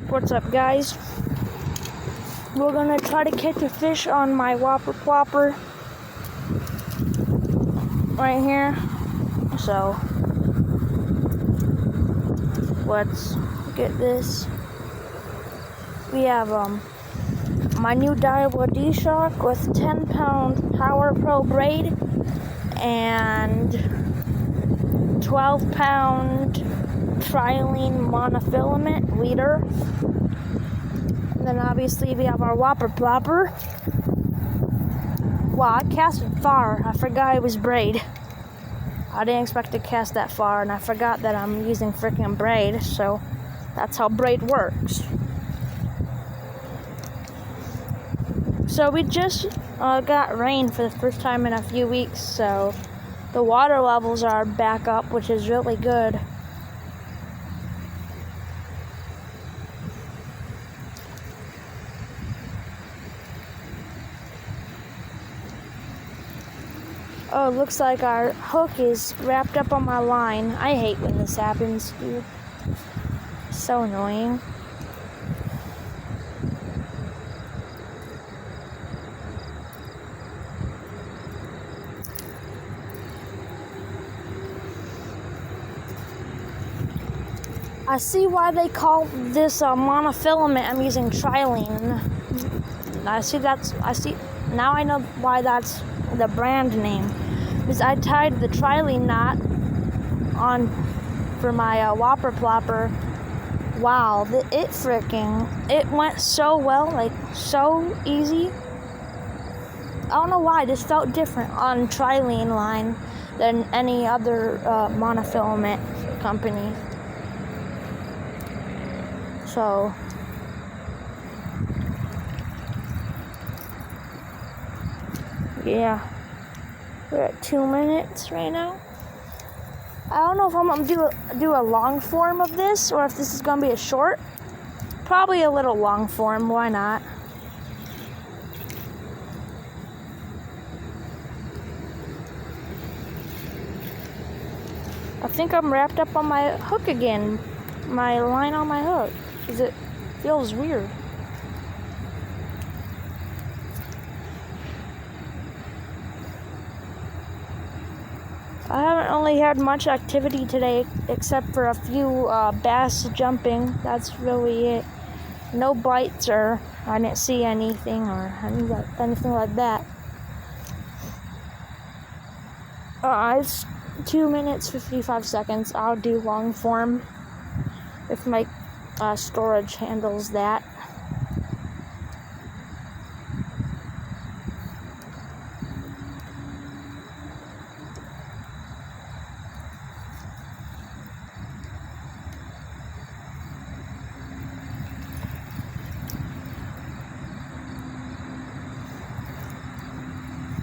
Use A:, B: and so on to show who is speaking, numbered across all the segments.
A: What's up, guys? We're gonna try to catch a fish on my Whopper plopper right here. So let's get this. We have my new Daiwa D-Shock with 10-pound Power Pro braid and 12-pound trilene monofilament leader. And then obviously we have our Whopper plopper. Wow, I casted far. I forgot it was braid. I didn't expect to cast that far, and I forgot that I'm using freaking braid, so that's how braid works. So we just got rain for the first time in a few weeks, so the water levels are back up, which is really good. Oh, it looks like our hook is wrapped up on my line. I hate when this happens, dude. So annoying. I see why they call this monofilament. I'm using trilene. I see. Now I know why that's the brand name. Because I tied the trilene knot on for my Whopper plopper. Wow, it went so well, like so easy. I don't know why, it just felt different on trilene line than any other monofilament company. So yeah, we're at 2 minutes right now. I don't know if I'm gonna do a long form of this or if this is gonna be a short. Probably a little long form. Why not? I think I'm wrapped up on my hook again. My line on my hook, because it feels weird. I haven't really had much activity today except for a few bass jumping. That's really it. No bites, or I didn't see anything or anything like that. It's 2 minutes 55 seconds. I'll do long form if my storage handles that.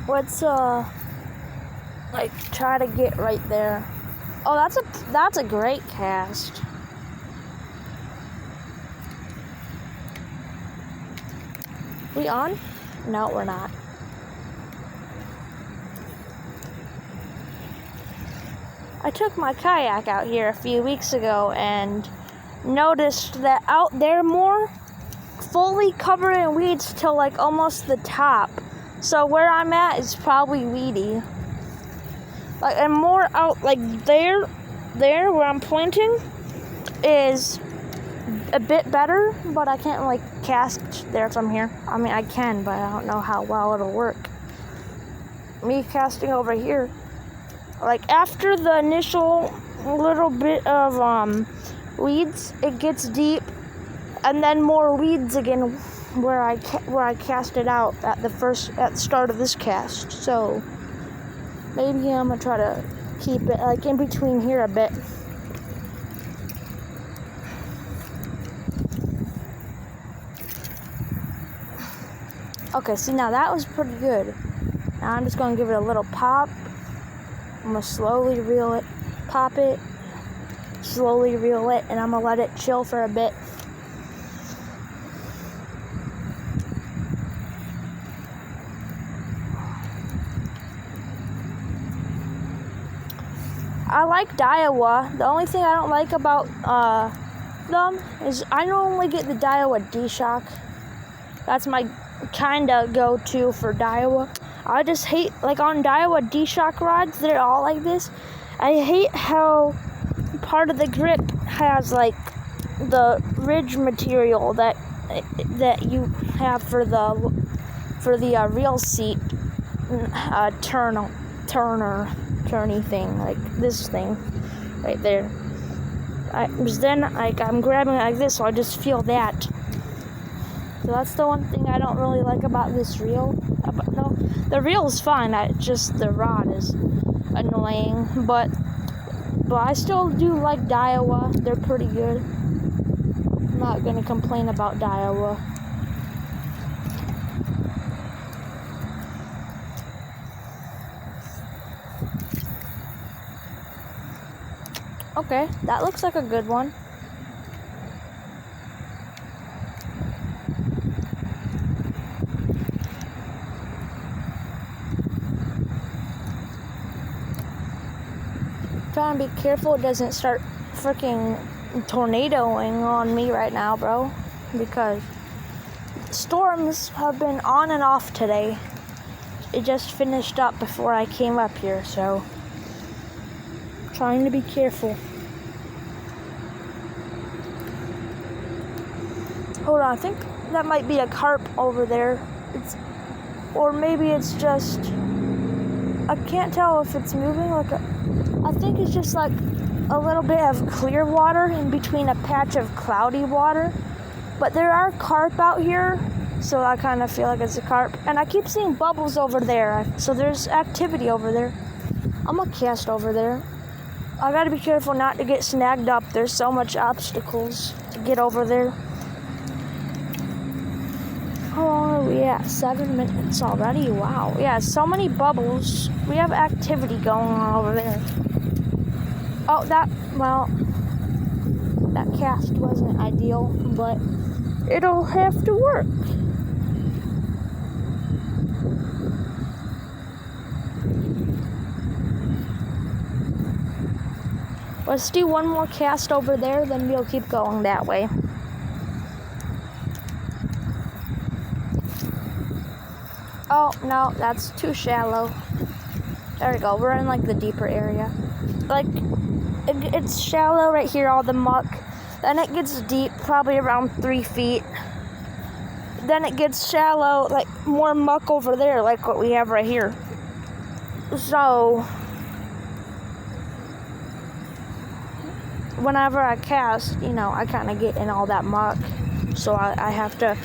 A: Let's like try to get right there. Oh, that's a great cast. We on? No, we're not. I took my kayak out here a few weeks ago and noticed that out there more fully covered in weeds till like almost the top. So where I'm at is probably weedy. Like, and more out like there where I'm pointing is a bit better, but I can't like cast there from here. I mean, I can, but I don't know how well it'll work. Me casting over here, like after the initial little bit of weeds, it gets deep, and then more weeds again where I cast it out at the start of this cast. So maybe I'm gonna try to keep it like in between here a bit. Okay, see, now that was pretty good. Now I'm just gonna give it a little pop. I'm gonna slowly reel it, pop it, slowly reel it, and I'm gonna let it chill for a bit. I like Daiwa. The only thing I don't like about them is I normally get the Daiwa D-Shock. That's my kinda go-to for Daiwa. I just hate, like on Daiwa D-Shock rods, they're all like this. I hate how part of the grip has like the ridge material that you have for the reel seat turny thing, like this thing right there. I'm grabbing it like this, so I just feel that. So that's the one thing I don't really like about this reel. No, the reel is fine. Just the rod is annoying, but I still do like Daiwa. They're pretty good. I'm not gonna complain about Daiwa. Okay, that looks like a good one. Trying to be careful it doesn't start freaking tornadoing on me right now, bro, because storms have been on and off today. It just finished up before I came up here, so trying to be careful. Hold on, I think that might be a carp over there. Or maybe it's just, I can't tell if it's moving. I think it's just like a little bit of clear water in between a patch of cloudy water. But there are carp out here, so I kind of feel like it's a carp. And I keep seeing bubbles over there, so there's activity over there. I'm gonna cast over there. I gotta be careful not to get snagged up. There's so much obstacles to get over there. How long are we at? 7 minutes already? Wow. Yeah, so many bubbles. We have activity going on over there. Oh, that cast wasn't ideal, but it'll have to work. Let's do one more cast over there, then we'll keep going that way. Oh, no, that's too shallow. There we go, we're in like the deeper area. Like, it's shallow right here, all the muck. Then it gets deep, probably around 3 feet. Then it gets shallow, like more muck over there, like what we have right here. So, whenever I cast, I kind of get in all that muck. So I have to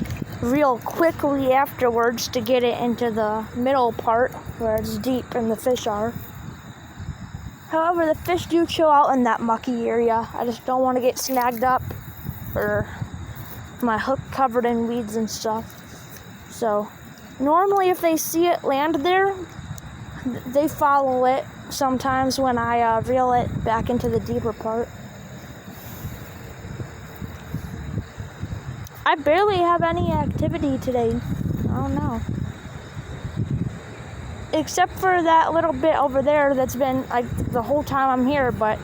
A: reel quickly afterwards to get it into the middle part where it's deep and the fish are. However, the fish do chill out in that mucky area. I just don't want to get snagged up or my hook covered in weeds and stuff. So normally if they see it land there, they follow it sometimes when I reel it back into the deeper part. I barely have any activity today. I don't know. Except for that little bit over there that's been like the whole time I'm here, but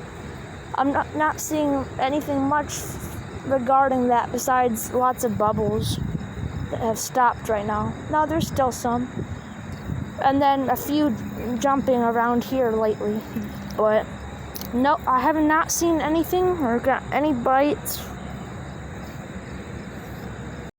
A: I'm not seeing anything much regarding that besides lots of bubbles that have stopped right now. No, there's still some. And then a few jumping around here lately. But no, I have not seen anything or got any bites.